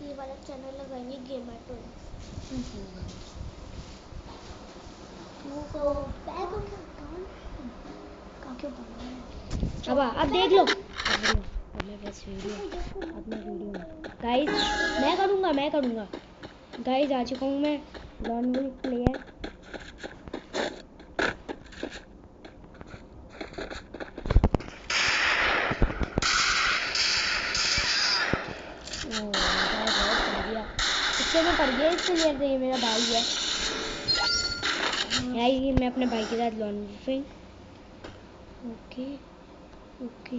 ये वाला चैनल लगाएंगे गेमर तो अब देख लो गाइस, मैं करूँगा गाइस। आ चुका हूँ मैं लॉन वुल्फ प्लेयर। में पड़ गया इस प्लेयर से। ये मेरा भाई है यार, मैं अपने भाई के साथ लॉन वुल्फिंग। ओके ओके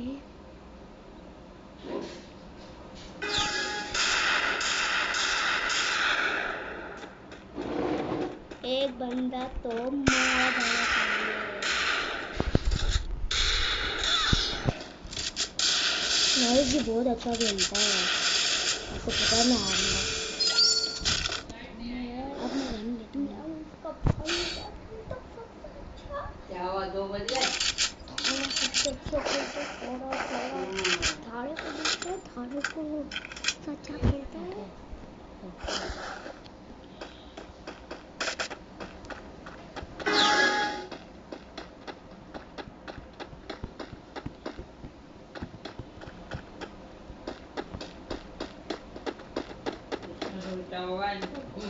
एक बंदा तो मारा जाना चाहिए। ये बहुत अच्छा खेलता है, आपको पता है। मैं हारूंगा। अब मैं रन लेती हूँ। उसका भाई क्या हुआ, 2 बजे सबसे अच्छा खेलता है। थाने को देखते हैं, थाने को अच्छा खेलता है।